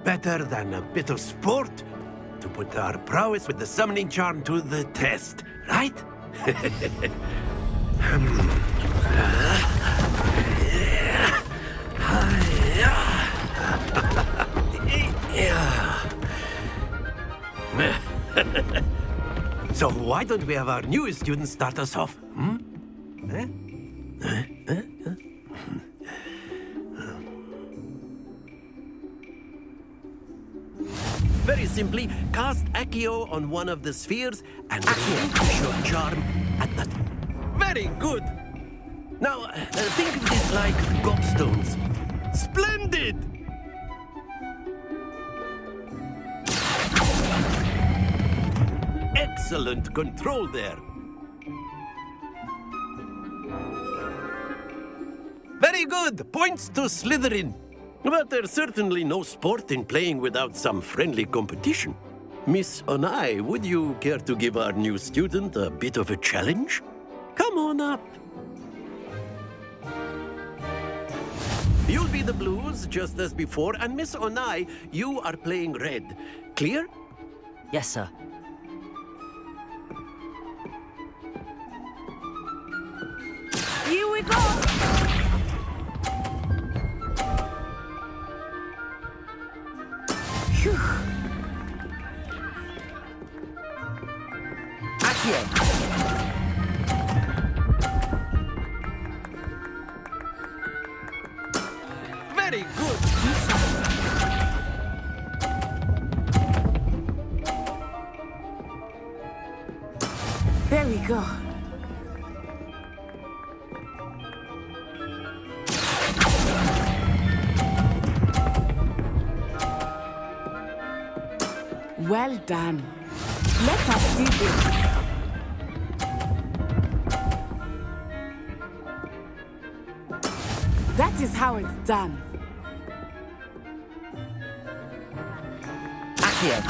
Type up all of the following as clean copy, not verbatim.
Better than a bit of sport to put our prowess with the summoning charm to the test, right? So why don't we have our newest student start us off? Very simply, cast Accio on one of the spheres and relinquish your charm at that. Very good! Now, think of this like gobstones. Splendid! Excellent control there. Very good! Points to Slytherin. But there's certainly no sport in playing without some friendly competition. Miss Onai, would you care to give our new student a bit of a challenge? Come on up. You'll be the blues, just as before, and Miss Onai, you are playing red. Clear? Yes, sir. Here we go! Phew. Accio! Very good! There we go. Well done. Let us see this. That is how it's done. Accio!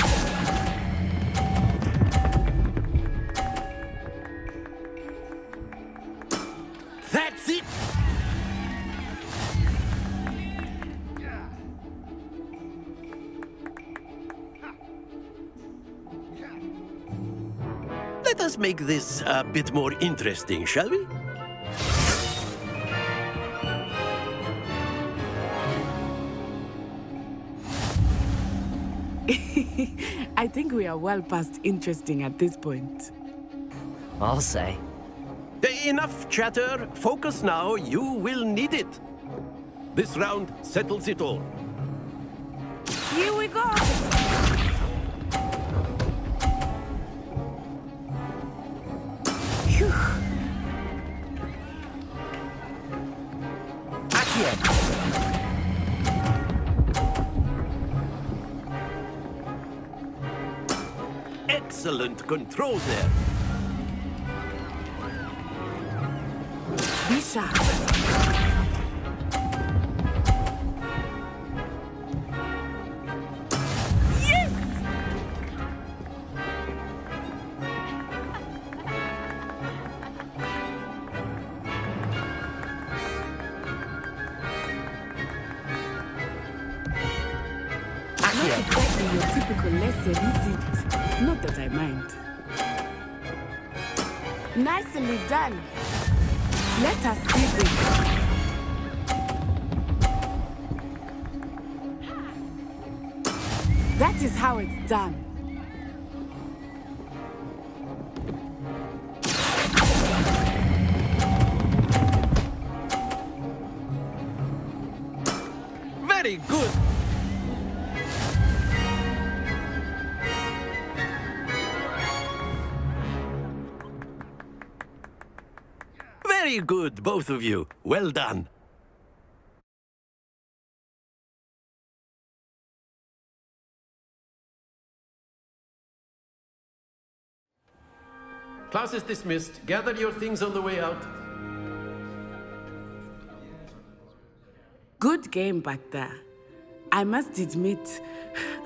That's it! Let us make this a bit more interesting, shall we? I think we are well past interesting at this point. I'll say. Enough chatter. Focus now. You will need it. This round settles it all. Here we go! Phew. Accio! Excellent control there. Be sharp. Yes! Not exactly your typical lesson, is it? Not that I mind. Nicely done. Let us see this. That is how it's done. Very good. Very good, both of you. Well done. Class is dismissed. Gather your things on the way out. Good game back there. I must admit,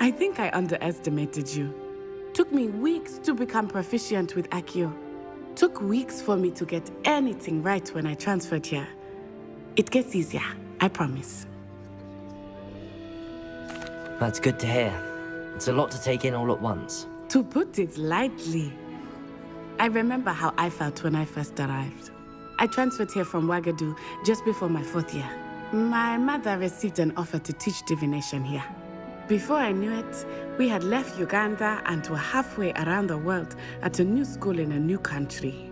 I think I underestimated you. Took me weeks to become proficient with Accio. Took weeks for me to get anything right when I transferred here. It gets easier, I promise. That's good to hear. It's a lot to take in all at once. To put it lightly, I remember how I felt when I first arrived. I transferred here from Wagadu just before my 4th year. My mother received an offer to teach divination here. Before I knew it, we had left Uganda and were halfway around the world at a new school in a new country.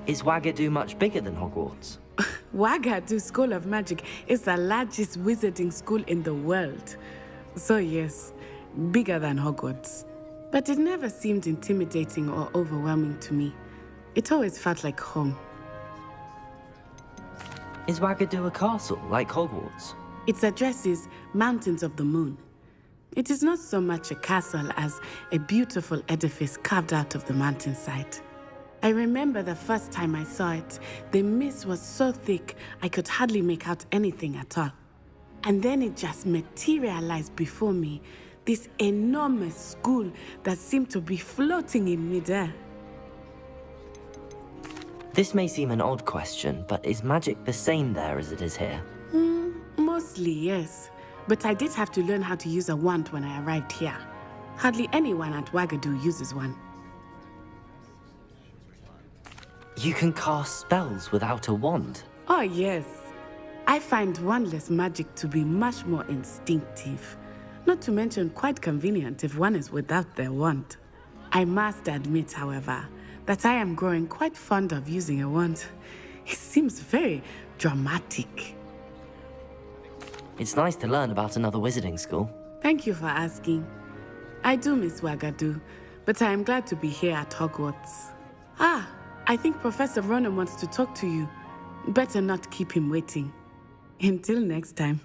Is Wagadu much bigger than Hogwarts? Wagadu School of Magic is the largest wizarding school in the world. So yes, bigger than Hogwarts. But it never seemed intimidating or overwhelming to me. It always felt like home. Is Wagadu a castle, like Hogwarts? Its address is Mountains of the Moon. It is not so much a castle as a beautiful edifice carved out of the mountainside. I remember the first time I saw it, the mist was so thick I could hardly make out anything at all. And then it just materialized before me, this enormous school that seemed to be floating in midair. This may seem an odd question, but is magic the same there as it is here? Mostly, yes. But I did have to learn how to use a wand when I arrived here. Hardly anyone at Wagadu uses one. You can cast spells without a wand? Oh, yes. I find wandless magic to be much more instinctive. Not to mention quite convenient if one is without their wand. I must admit, however, that I am growing quite fond of using a wand. It seems very dramatic. It's nice to learn about another wizarding school. Thank you for asking. I do miss Wagadu, but I am glad to be here at Hogwarts. I think Professor Ronan wants to talk to you. Better not keep him waiting. Until next time.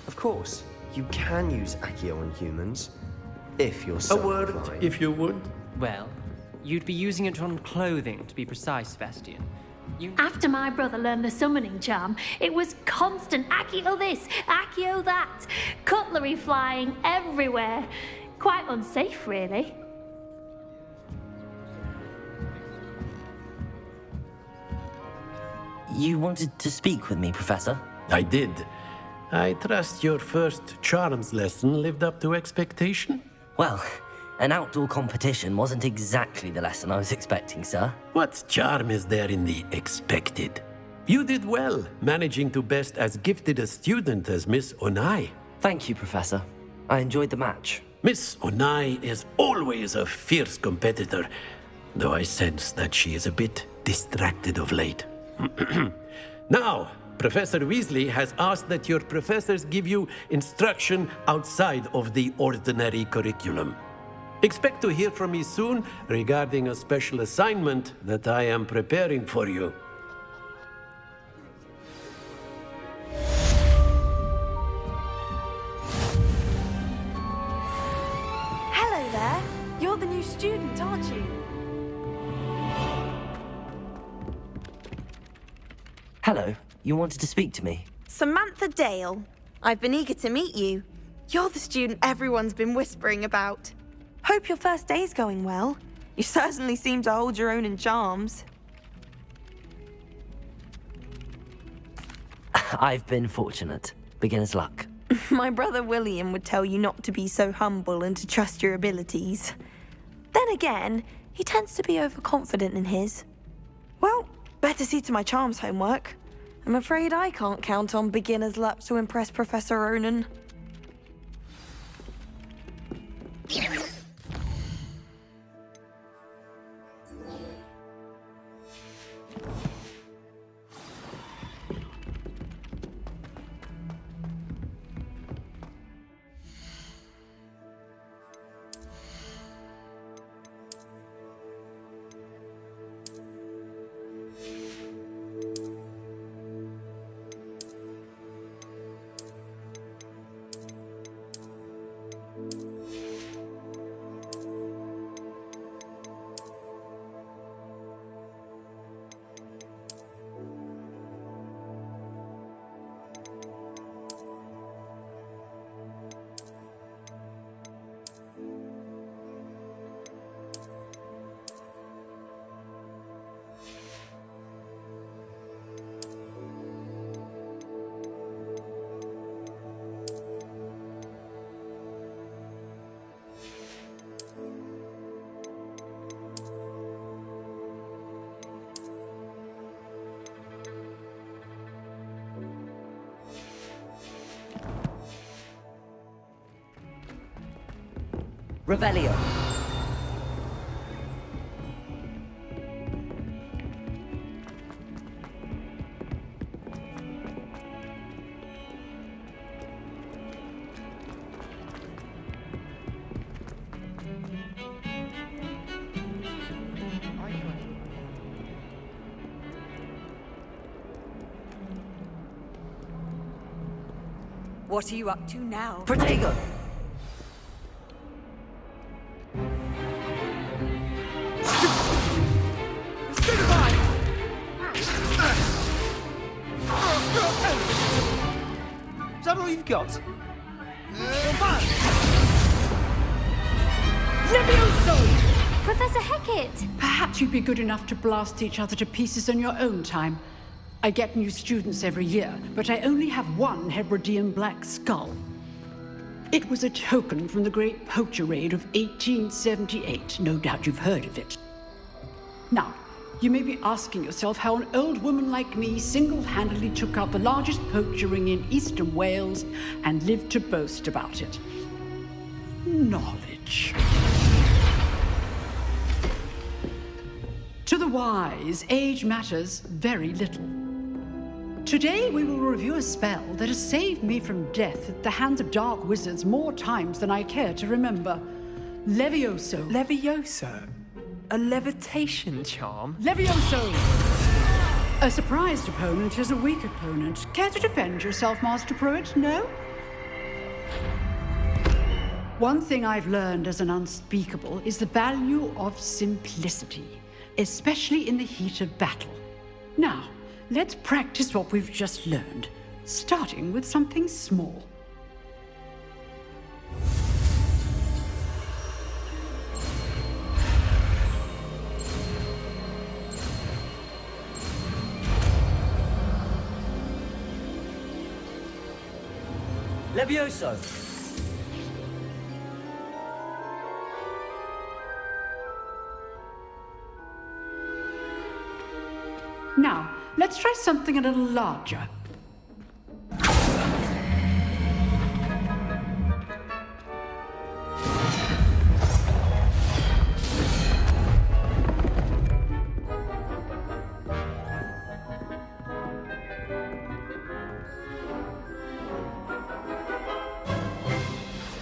Of course, you can use Accio on humans, if you're so A word, inclined. if you would. Well, you'd be using it on clothing, to be precise, Sebastian. After my brother learned the summoning charm, it was constant Accio this, Accio that. Cutlery flying everywhere. Quite unsafe, really. You wanted to speak with me, Professor? I did. I trust your first charms lesson lived up to expectation? Well, an outdoor competition wasn't exactly the lesson I was expecting, sir. What charm is there in the expected? You did well, managing to best as gifted a student as Miss Onai. Thank you, Professor. I enjoyed the match. Miss Onai is always a fierce competitor, though I sense that she is a bit distracted of late. Now, Professor Weasley has asked that your professors give you instruction outside of the ordinary curriculum. Expect to hear from me soon regarding a special assignment that I am preparing for you. Hello there. You're the new student, aren't you? Hello, you wanted to speak to me? Samantha Dale. I've been eager to meet you. You're the student everyone's been whispering about. Hope your first day's going well. You certainly seem to hold your own in charms. I've been fortunate. Beginner's luck. My brother William would tell you not to be so humble and to trust your abilities. Then again, he tends to be overconfident in his. Well, better see to my charms homework. I'm afraid I can't count on beginner's luck to impress Professor Ronan. Revelio. What are you up to now? Protego! Is that all you've got? Professor Hecat! Perhaps you'd be good enough to blast each other to pieces in your own time. I get new students every year, but I only have one Hebridean black skull. It was a token from the Great Poacher Raid of 1878. No doubt you've heard of it. Now, you may be asking yourself how an old woman like me single-handedly took out the largest poacher ring in eastern Wales and lived to boast about it. Knowledge. To the wise, age matters very little. Today we will review a spell that has saved me from death at the hands of dark wizards more times than I care to remember. Levioso. Levioso? A levitation charm? Levioso! A surprised opponent is a weak opponent. Care to defend yourself, Master Pruitt? No? One thing I've learned as an unspeakable is the value of simplicity, especially in the heat of battle. Now, let's practice what we've just learned, starting with something small. Levioso! Now, let's try something a little larger.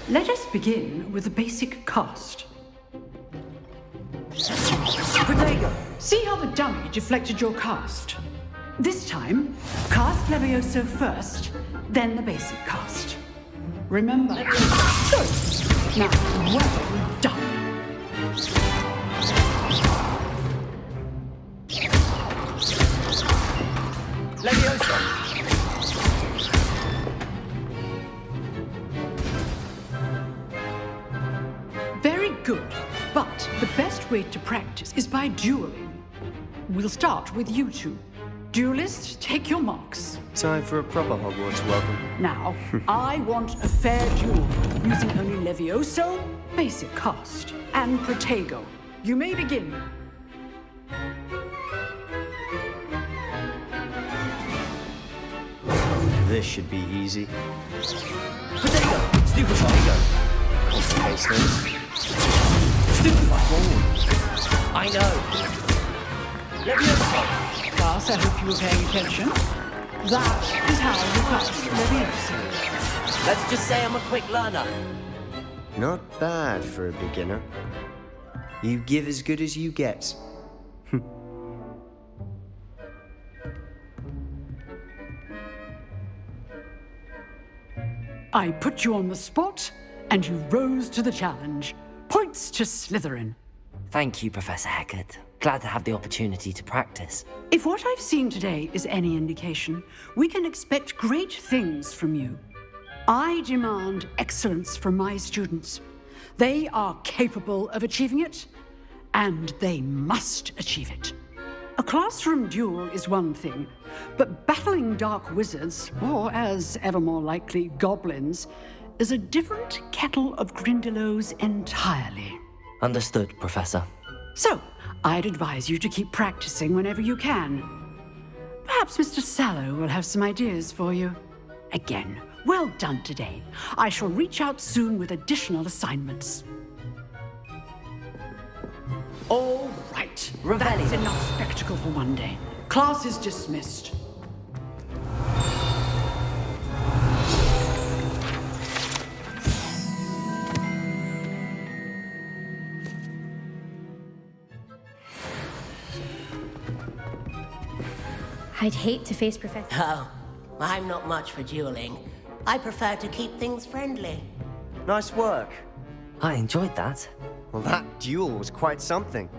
Let us begin with the basic cast. Protego! See how the dummy deflected your cast? This time, cast Levioso first, then the basic cast. Remember? Good. Now, well done. Levioso! Very good. But the best way to practice is by dueling. We'll start with you two. Duelists, take your marks. Time for a proper Hogwarts welcome. Now, I want a fair duel, using only Levioso, basic cast, and Protego. You may begin. This should be easy. Protego! Stupefy! Case things. Stupefy! I know! Levioso! Class, I hope you were paying attention. That is how you pass Levioso. Let's just say I'm a quick learner. Not bad for a beginner. You give as good as you get. I put you on the spot, and you rose to the challenge. Points to Slytherin. Thank you, Professor Hecat. Glad to have the opportunity to practice. If what I've seen today is any indication, we can expect great things from you. I demand excellence from my students. They are capable of achieving it, and they must achieve it. A classroom duel is one thing, but battling dark wizards, or as ever more likely, goblins, is a different kettle of Grindylows entirely. Understood, Professor. So, I'd advise you to keep practicing whenever you can. Perhaps Mr. Sallow will have some ideas for you. Again, well done today. I shall reach out soon with additional assignments. All right. Revelio. That's enough spectacle for one day. Class is dismissed. I'd hate to face Professor. Oh, I'm not much for dueling. I prefer to keep things friendly. Nice work. I enjoyed that. Well, that duel was quite something.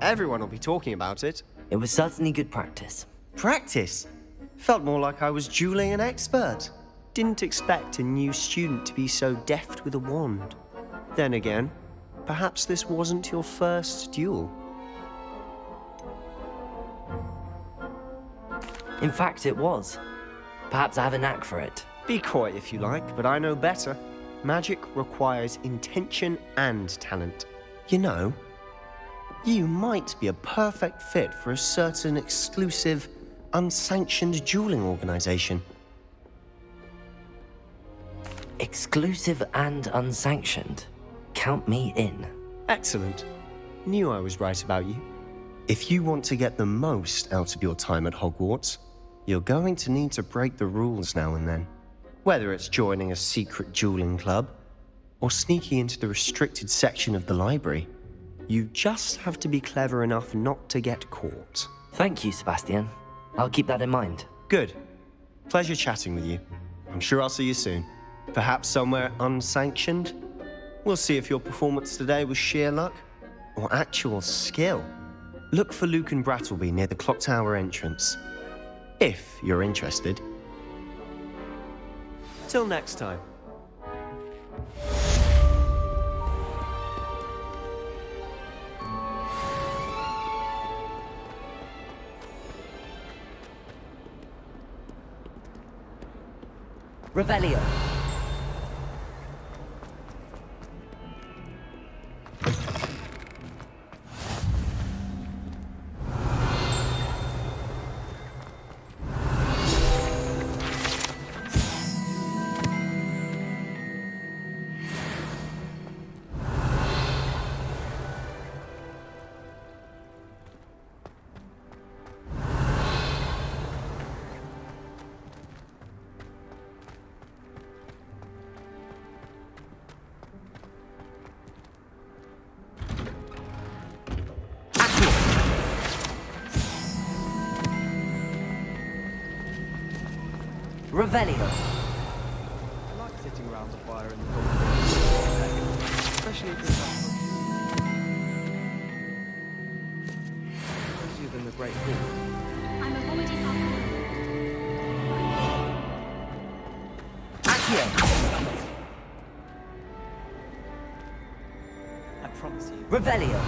Everyone will be talking about it. It was certainly good practice. Practice? Felt more like I was dueling an expert. Didn't expect a new student to be so deft with a wand. Then again, perhaps this wasn't your first duel. In fact, it was. Perhaps I have a knack for it. Be coy if you like, but I know better. Magic requires intention and talent. You know, you might be a perfect fit for a certain exclusive, unsanctioned dueling organization. Exclusive and unsanctioned. Count me in. Excellent. Knew I was right about you. If you want to get the most out of your time at Hogwarts, you're going to need to break the rules now and then. Whether it's joining a secret dueling club or sneaking into the restricted section of the library, you just have to be clever enough not to get caught. Thank you, Sebastian. I'll keep that in mind. Good. Pleasure chatting with you. I'm sure I'll see you soon. Perhaps somewhere unsanctioned? We'll see if your performance today was sheer luck or actual skill. Look for Luke and Brattleby near the clock tower entrance. If you're interested. Till next time. Revelio. Revelio. I like sitting around the fire in the cold, especially if it's cozier than the Great Hall. I'm avoiding alcohol. Accio. I promise you. Revelio.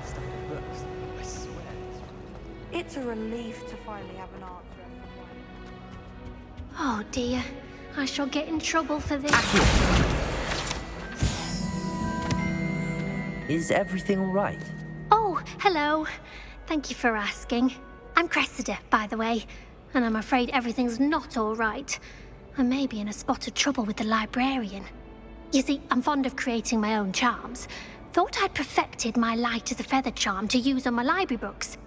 Stuff in books. I swear. It's a relief to finally have an answer. Oh dear, I shall get in trouble for this. Is everything all right? Oh, hello. Thank you for asking. I'm Cressida, by the way, and I'm afraid everything's not all right. I may be in a spot of trouble with the librarian. You see, I'm fond of creating my own charms. Thought I'd perfected my light as a feather charm to use on my library books.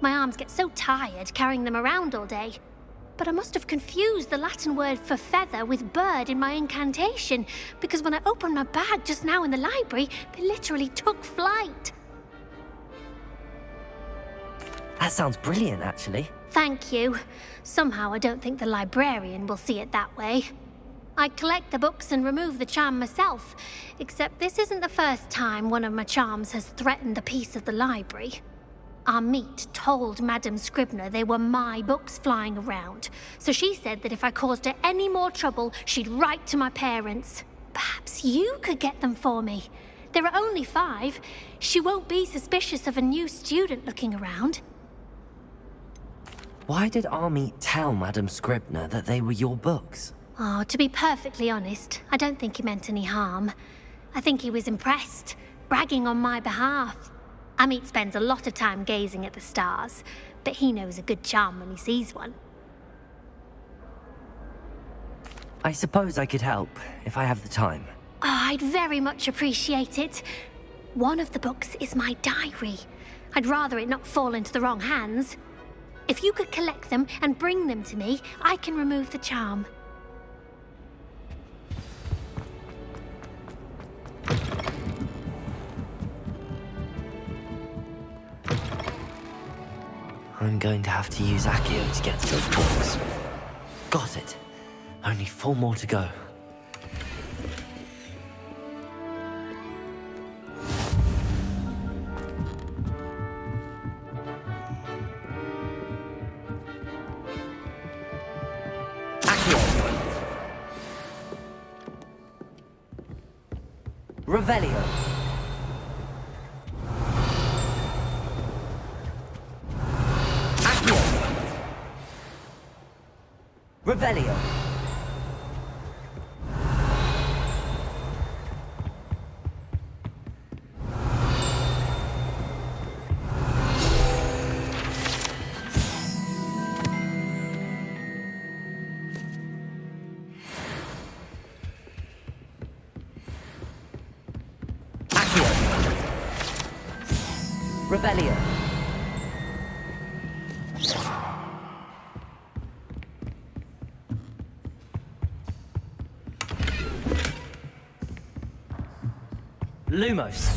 My arms get so tired carrying them around all day. But I must have confused the Latin word for feather with bird in my incantation, because when I opened my bag just now in the library, they literally took flight. That sounds brilliant, actually. Thank you. Somehow I don't think the librarian will see it that way. I collect the books and remove the charm myself, except this isn't the first time one of my charms has threatened the peace of the library. Our meet told Madame Scribner they were my books flying around, so she said that if I caused her any more trouble, she'd write to my parents. Perhaps you could get them for me. There are only 5. She won't be suspicious of a new student looking around. Why did Army tell Madame Scribner that they were your books? Oh, to be perfectly honest, I don't think he meant any harm. I think he was impressed, bragging on my behalf. Amit spends a lot of time gazing at the stars, but he knows a good charm when he sees one. I suppose I could help, if I have the time. Oh, I'd very much appreciate it. One of the books is my diary. I'd rather it not fall into the wrong hands. If you could collect them and bring them to me, I can remove the charm. I'm going to have to use Accio to get to those books. Got it. Only 4 more to go. Revelio. Accio. Revelio. Revelio. Lumos.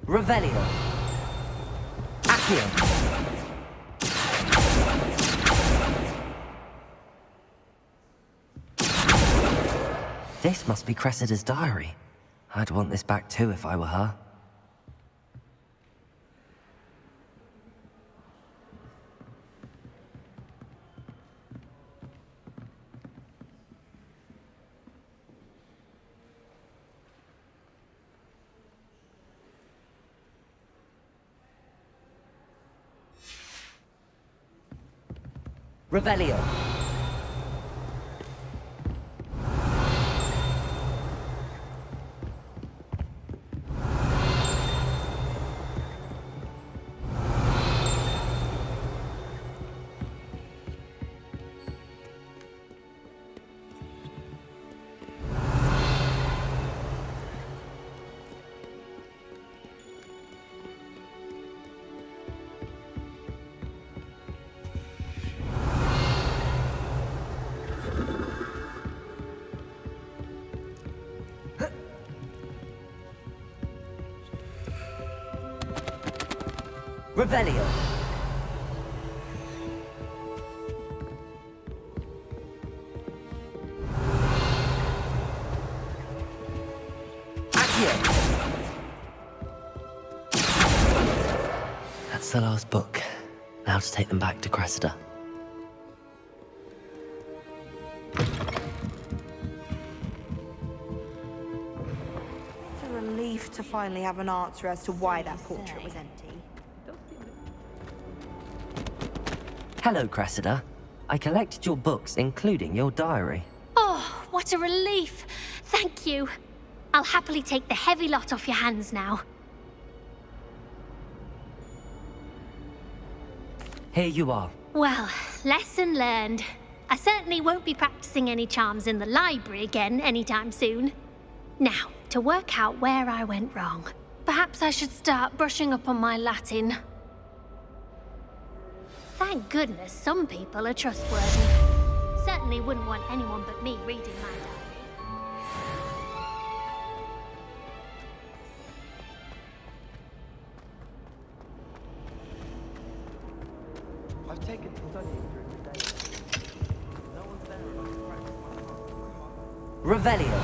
Revelio. Accio. This must be Cressida's diary. I'd want this back too if I were her. Revelio. Revelio. Accio. That's the last book. Now to take them back to Cressida. It's a relief to finally have an answer as to why that portrait was empty. Hello, Cressida. I collected your books, including your diary. Oh, what a relief. Thank you. I'll happily take the heavy lot off your hands now. Here you are. Well, lesson learned. I certainly won't be practicing any charms in the library again anytime soon. Now, to work out where I went wrong. Perhaps I should start brushing up on my Latin. Thank goodness some people are trustworthy. Certainly wouldn't want anyone but me reading my diary. I've taken to studying during the day. No one's there enough to practice my art. Revelio.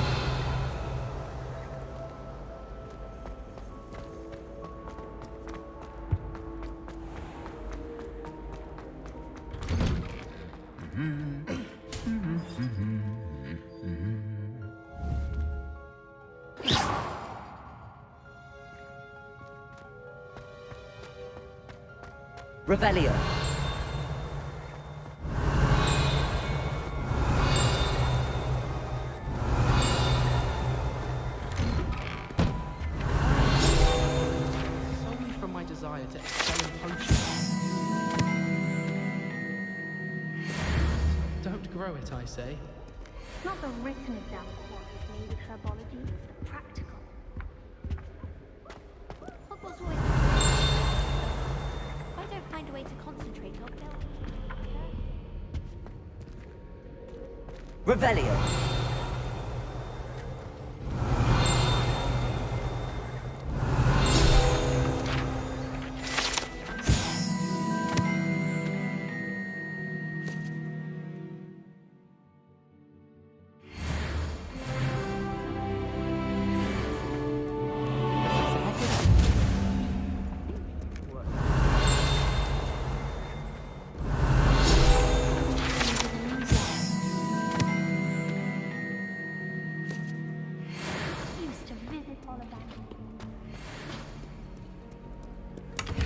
Revelio. Solely from my desire to excel in potions. Don't grow it, I say. Not the written exam that worries me with herbology, the practical. Hogwarts always... If I don't find a way to concentrate, I'll fail. Revelio.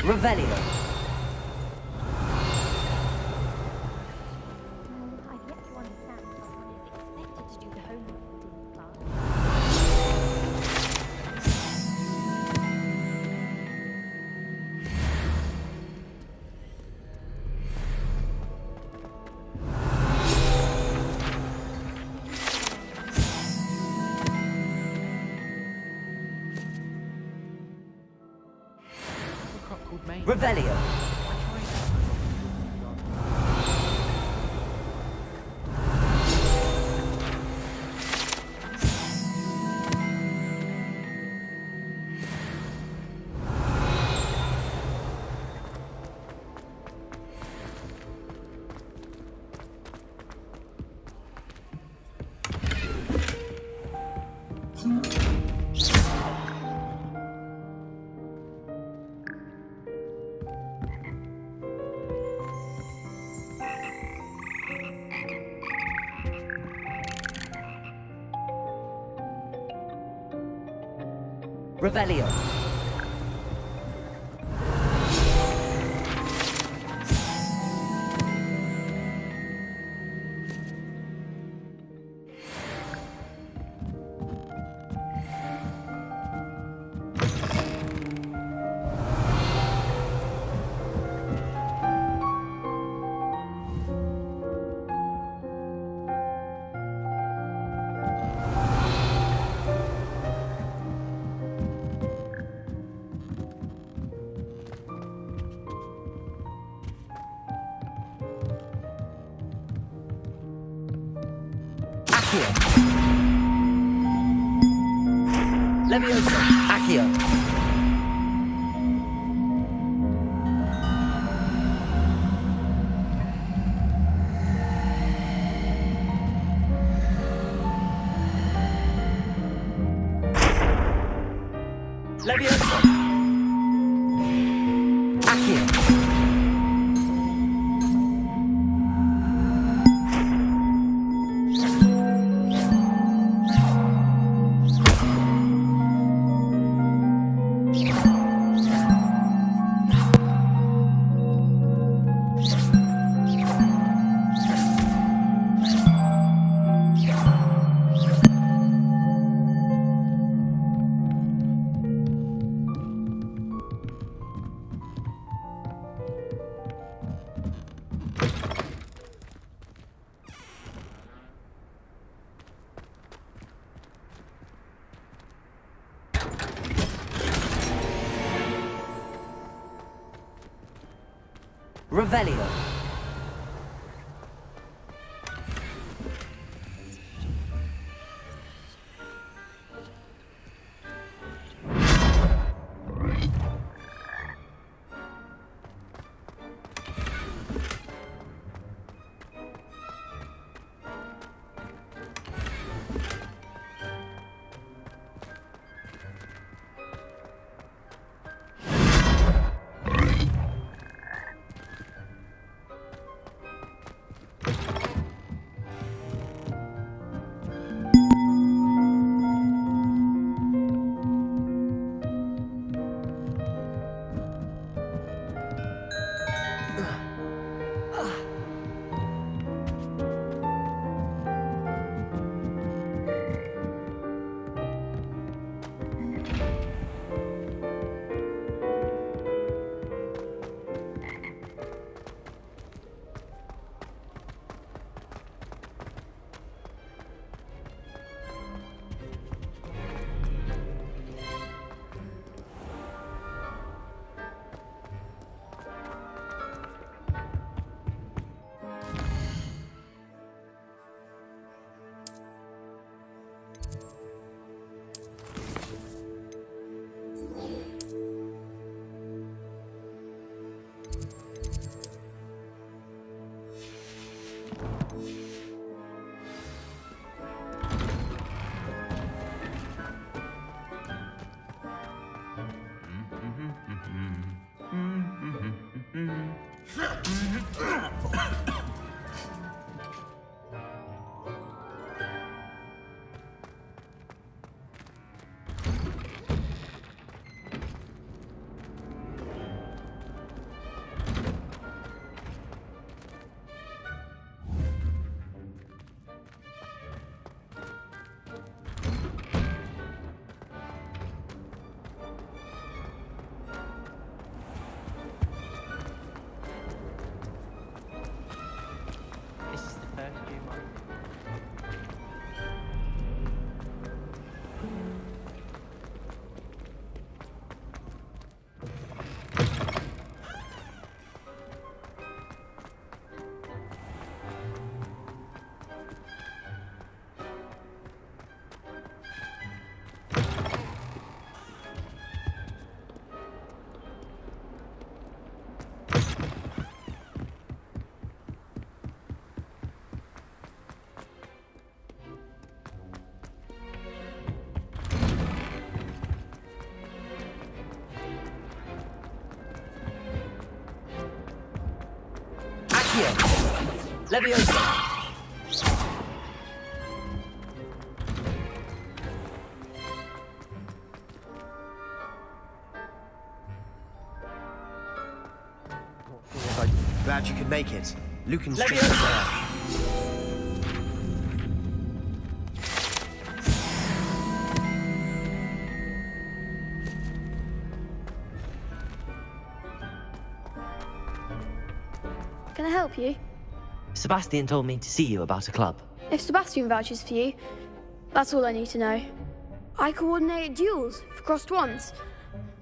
Revelio. I've yet to understand how one is expected to do the homework in class. Revelio. Revelio. Leviosa. Accio. Leviosa. Accio. Revelio. Leviosa! Glad you could make it. Lucan's Leviosa! Can I help you? Sebastian told me to see you about a club. If Sebastian vouches for you, that's all I need to know. I coordinate duels for crossed wands.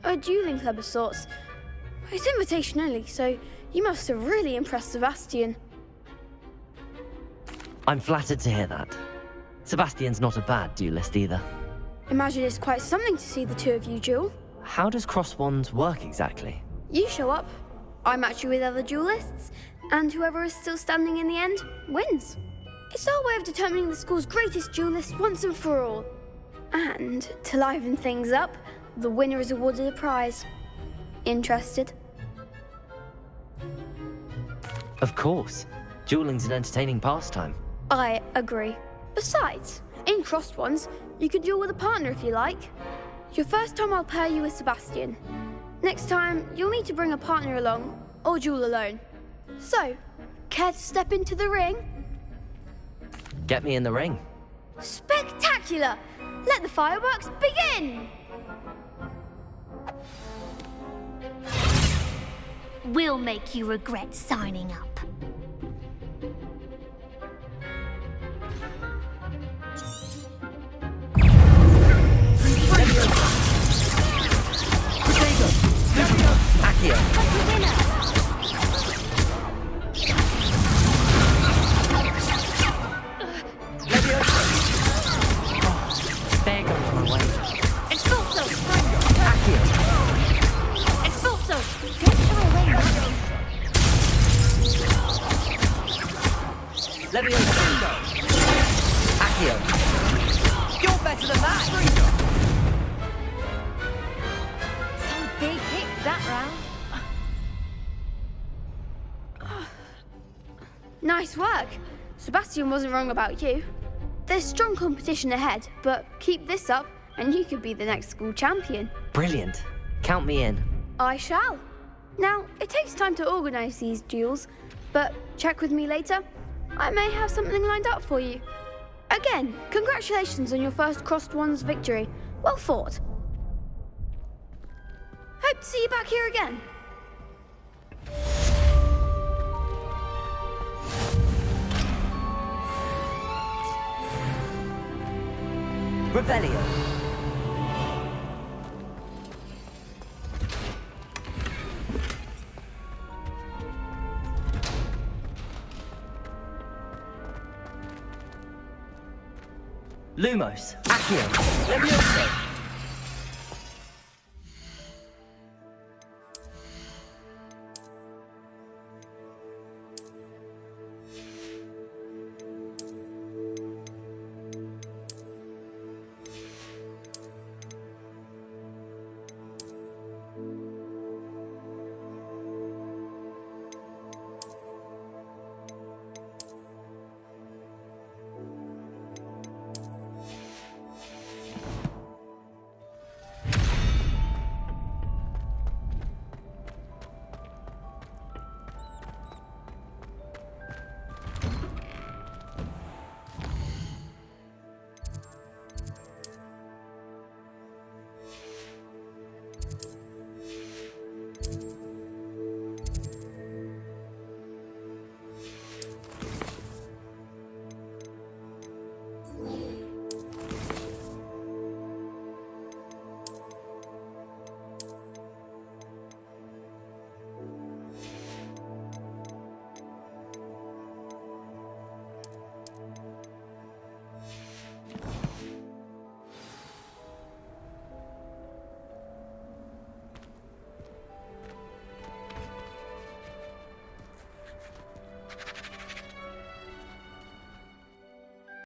A dueling club of sorts. It's invitation only, so you must have really impressed Sebastian. I'm flattered to hear that. Sebastian's not a bad duelist either. Imagine it's quite something to see the two of you duel. How does cross wands work exactly? You show up, I match you with other duelists, and whoever is still standing in the end wins. It's our way of determining the school's greatest duelist once and for all. And to liven things up, the winner is awarded a prize. Interested? Of course. Dueling's an entertaining pastime. I agree. Besides, in crossed ones, you could duel with a partner if you like. Your first time I'll pair you with Sebastian. Next time, you'll need to bring a partner along, or duel alone. So, care to step into the ring? Get me in the ring. Spectacular! Let the fireworks begin! We'll make you regret signing up. You're better than that! Some big hits that round. Nice work. Sebastian wasn't wrong about you. There's strong competition ahead, but keep this up and you could be the next school champion. Brilliant. Count me in. I shall. Now, it takes time to organise these duels, but check with me later. I may have something lined up for you. Again, congratulations on your first Crossed Ones victory. Well fought. Hope to see you back here again. Revelio. Lumos. Accio. Levioso.